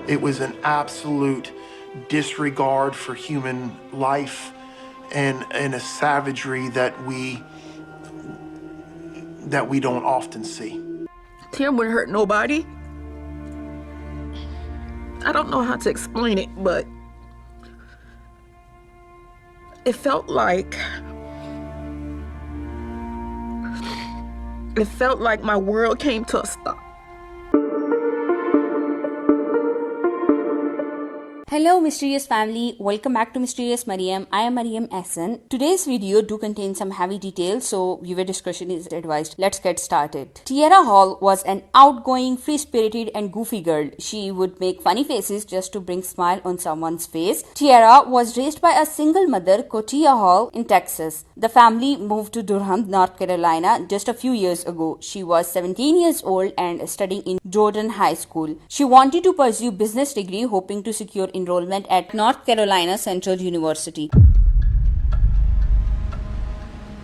It was an absolute disregard for human life and a savagery that we don't often see. Tim wouldn't hurt nobody. I don't know how to explain it, but it felt like my world came to a stop. Hello Mysterious family, welcome back to Mysterious Mariam. I am Mariam Ahsan. Today's video do contain some heavy details, so viewer discretion is advised. Let's get started. Tierra Hall was an outgoing, free-spirited and goofy girl. She would make funny faces just to bring smile on someone's face. Tierra was raised by a single mother, Koteya Hall, in Texas. The family moved to Durham, North Carolina just a few years ago. She was 17 years old and studying in Jordan High School. She wanted to pursue business degree, hoping to secure enrollment at North Carolina Central University.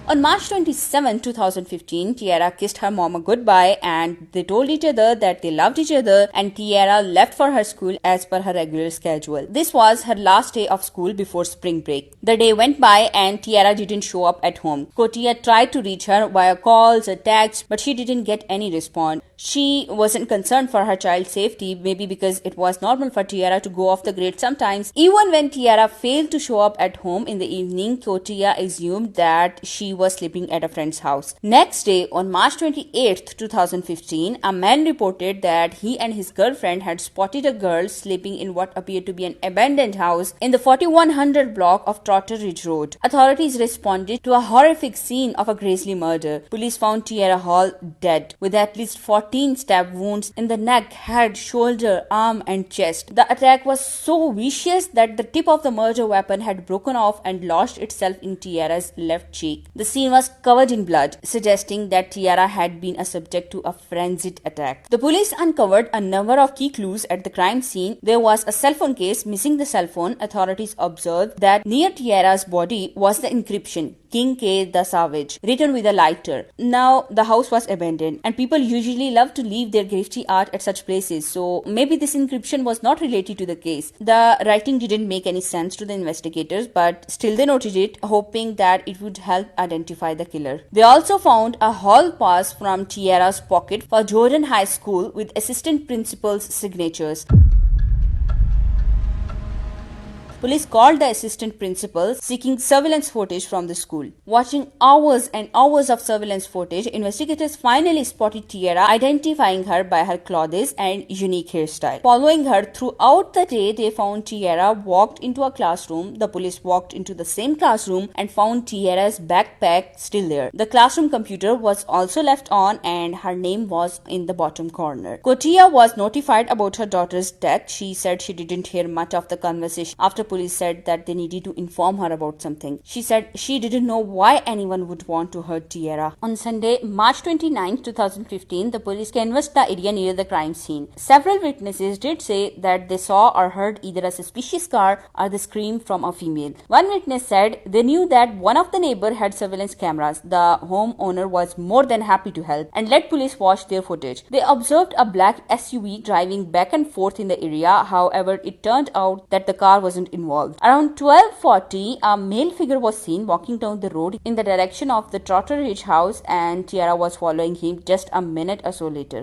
On March 27, 2015, Tierra kissed her mama goodbye and they told each other that they loved each other, and Tierra left for her school as per her regular schedule. This was her last day of school before spring break. The day went by and Tierra didn't show up at home. Koteya tried to reach her via calls or texts, but she didn't get any response. She wasn't concerned for her child's safety, maybe because it was normal for Tierra to go off the grid sometimes. Even when Tierra failed to show up at home in the evening, Koteya assumed that she was sleeping at a friend's house. Next day, on March 28, 2015, a man reported that he and his girlfriend had spotted a girl sleeping in what appeared to be an abandoned house in the 4100 block of Trotter Ridge Road. Authorities responded to a horrific scene of a grizzly murder. Police found Tierra Hall dead, with at least 14 stab wounds in the neck, head, shoulder, arm and chest. The attack was so vicious that the tip of the murder weapon had broken off and lodged itself in Tierra's left cheek. The scene was covered in blood, suggesting that Tierra had been a subject to a frenzied attack. The police uncovered a number of key clues at the crime scene. There was a cell phone case. Missing the cell phone, authorities observed that near Tierra's body was the inscription King K the Savage, written with a lighter. Now, the house was abandoned and people usually love to leave their graffiti art at such places, so maybe this inscription was not related to the case. The writing didn't make any sense to the investigators, but still they noted it, hoping that it would help identify the killer. They also found a hall pass from Tierra's pocket for Jordan High School with assistant principal's signatures. Police called the assistant principal seeking surveillance footage from the school. Watching hours and hours of surveillance footage, investigators finally spotted Tierra, identifying her by her clothes and unique hairstyle. Following her throughout the day, they found Tierra walked into a classroom. The police walked into the same classroom and found Tierra's backpack still there. The classroom computer was also left on and her name was in the bottom corner. Koteya was notified about her daughter's death. She said she didn't hear much of the conversation after police said that they needed to inform her about something. She said she didn't know why anyone would want to hurt Tierra. On Sunday, March 29, 2015, the police canvassed the area near the crime scene. Several witnesses did say that they saw or heard either a suspicious car or the scream from a female. One witness said they knew that one of the neighbors had surveillance cameras. The homeowner was more than happy to help and let police watch their footage. They observed a black SUV driving back and forth in the area. However, it turned out that the car wasn't involved. Around 12:40, a male figure was seen walking down the road in the direction of the Trotter Ridge house, and Tierra was following him just a minute or so later.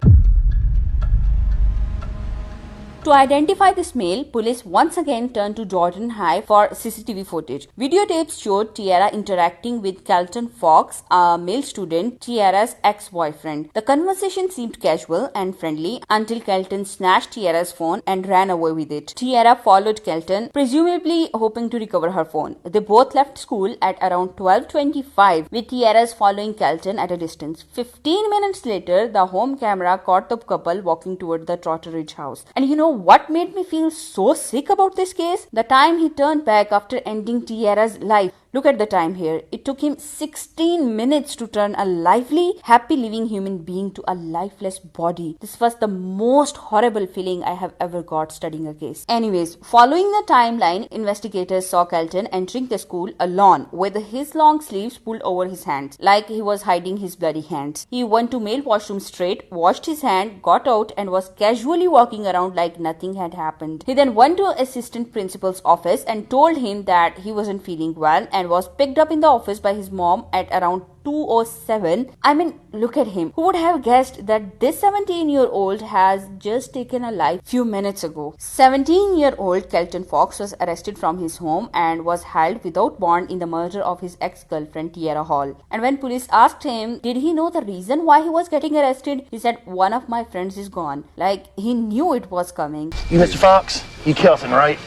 To identify this male, police once again turned to Jordan High for CCTV footage. Videotapes showed Tierra interacting with Kelton Fox, a male student, Tierra's ex-boyfriend. The conversation seemed casual and friendly until Kelton snatched Tierra's phone and ran away with it. Tierra followed Kelton, presumably hoping to recover her phone. They both left school at around 12:25, with Tierra's following Kelton at a distance. 15 minutes later, the home camera caught the couple walking toward the Trotter Ridge house. And you know what made me feel so sick about this case? The time he turned back after ending Tierra's life. Look at the time here. It took him 16 minutes to turn a lively, happy living human being to a lifeless body. This was the most horrible feeling I have ever got studying a case. Anyways, following the timeline, investigators saw Kelton entering the school alone with his long sleeves pulled over his hands, like he was hiding his bloody hands. He went to male washroom straight, washed his hand, got out and was casually walking around like nothing had happened. He then went to assistant principal's office and told him that he wasn't feeling well and was picked up in the office by his mom at around 2:07. I mean, look at him. Who would have guessed that this 17-year-old has just taken a life few minutes ago? 17-year-old Kelton Fox was arrested from his home and was held without bond in the murder of his ex-girlfriend Tierra Hall. And when police asked him, did he know the reason why he was getting arrested? He said, one of my friends is gone. Like, he knew it was coming. You Mr. Fox? You Kelton, right?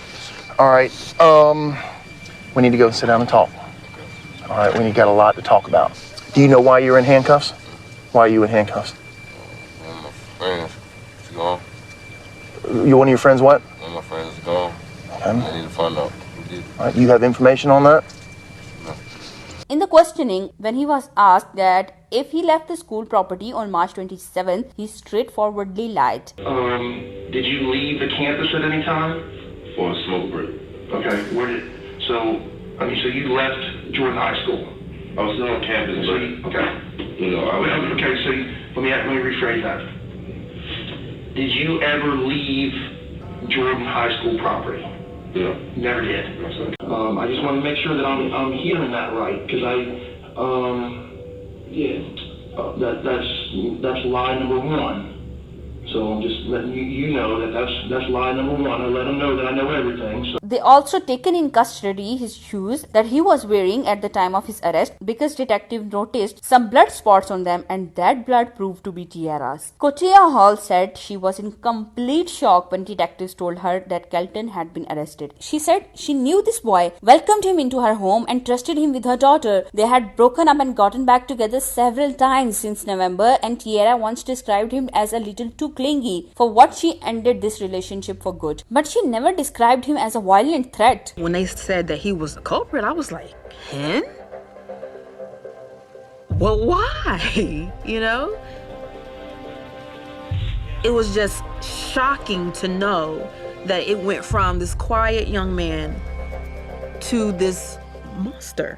All right. We need to go sit down and talk. All right, we got a lot to talk about. Do you know why you're in handcuffs? Why are you in handcuffs? One of my friends is gone. One of your friends what? One of my friends is gone. Okay. I need to find out who did it. All right, you have information on that? No. In the questioning, when he was asked that if he left the school property on March 27th, he straightforwardly lied. Did you leave the campus at any time? For a smoke break. Okay, so you left Jordan High School? I was still on campus, So but let me rephrase that. Did you ever leave Jordan High School property? yeah. Never did. No, sir. I just want to make sure that I'm hearing that right, because that's lie number one. So I'm just letting you know that that's lie number one. I let them know that I know everything. So. They also taken in custody his shoes that he was wearing at the time of his arrest because detective noticed some blood spots on them and that blood proved to be Tierra's. Koteya Hall said she was in complete shock when detectives told her that Kelton had been arrested. She said she knew this boy, welcomed him into her home and trusted him with her daughter. They had broken up and gotten back together several times since November, and Tierra once described him as a little too clingy, for what she ended this relationship for good. But she never described him as a violent threat. When they said that he was the culprit, I was like, him? Well, why? You know? It was just shocking to know that it went from this quiet young man to this monster.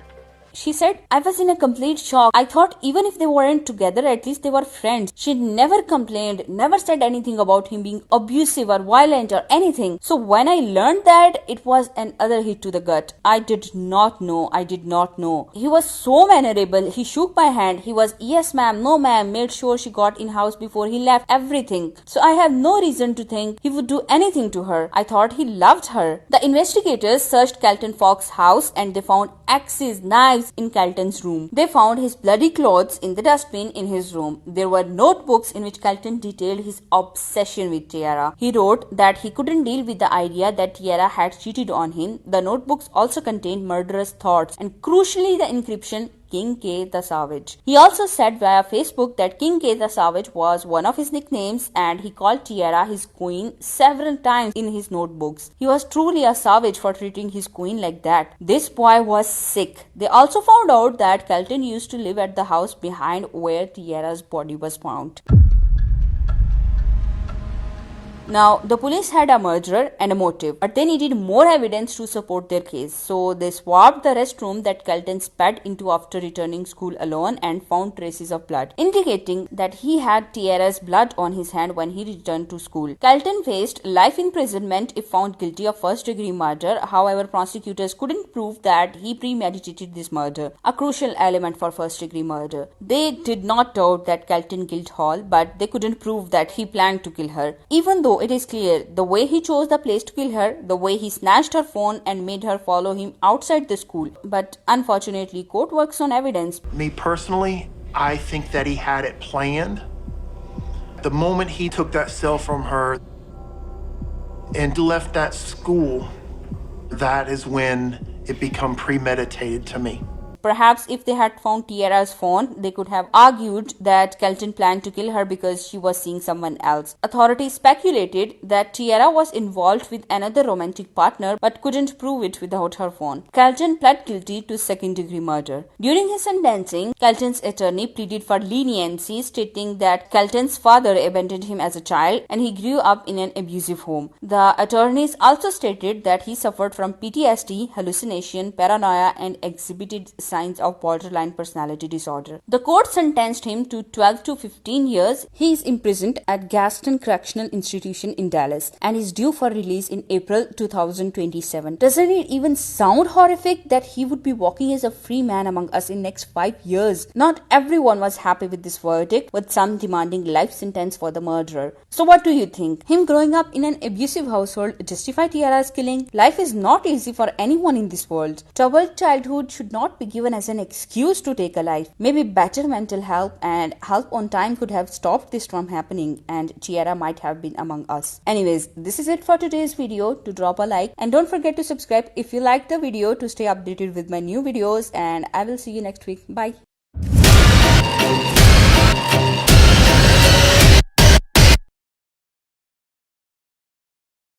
She said, I was in a complete shock. I thought even if they weren't together, at least they were friends. She never complained, never said anything about him being abusive or violent or anything. So when I learned that, it was another hit to the gut. I did not know. He was so mannerable. He shook my hand. He was, yes ma'am, no ma'am, made sure she got in house before he left, everything. So I have no reason to think he would do anything to her. I thought he loved her. The investigators searched Kelton Fox's house and they found axes, knives in Kelton's room. They found his bloody clothes in the dustbin in his room. There were notebooks in which Kelton detailed his obsession with Tierra. He wrote that he couldn't deal with the idea that Tierra had cheated on him. The notebooks also contained murderous thoughts and crucially the inscription King K the Savage. He also said via Facebook that King K the Savage was one of his nicknames and he called Tierra his queen several times in his notebooks. He was truly a savage for treating his queen like that. This boy was sick. They also found out that Kelton used to live at the house behind where Tierra's body was found. Now, the police had a murderer and a motive, but they needed more evidence to support their case. So, they swabbed the restroom that Kelton spat into after returning school alone and found traces of blood, indicating that he had Tierra's blood on his hand when he returned to school. Kelton faced life imprisonment if found guilty of first-degree murder. However, prosecutors couldn't prove that he premeditated this murder, a crucial element for first-degree murder. They did not doubt that Kelton killed Hall, but they couldn't prove that he planned to kill her, even though it is clear the way he chose the place to kill her, the way he snatched her phone and made her follow him outside the school. But unfortunately, court works on evidence. Me personally, I think that he had it planned. The moment he took that cell from her and left that school, that is when it became premeditated to me. Perhaps if they had found Tierra's phone, they could have argued that Kelton planned to kill her because she was seeing someone else. Authorities speculated that Tierra was involved with another romantic partner but couldn't prove it without her phone. Kelton pled guilty to second-degree murder. During his sentencing, Kelton's attorney pleaded for leniency, stating that Kelton's father abandoned him as a child and he grew up in an abusive home. The attorneys also stated that he suffered from PTSD, hallucination, paranoia, and exhibited signs of borderline personality disorder. The court sentenced him to 12 to 15 years. He is imprisoned at Gaston Correctional Institution in Dallas and is due for release in April 2027. Doesn't it even sound horrific that he would be walking as a free man among us in next 5 years? Not everyone was happy with this verdict, with some demanding life sentence for the murderer. So what do you think? Him growing up in an abusive household justify Tierra's killing? Life is not easy for anyone in this world. Troubled childhood should not be given as an excuse to take a life. Maybe better mental help and help on time could have stopped this from happening, and Tierra might have been among us. Anyways, this is it for today's video. To drop a like and don't forget to subscribe if you liked the video to stay updated with my new videos, and I will see you next week. Bye.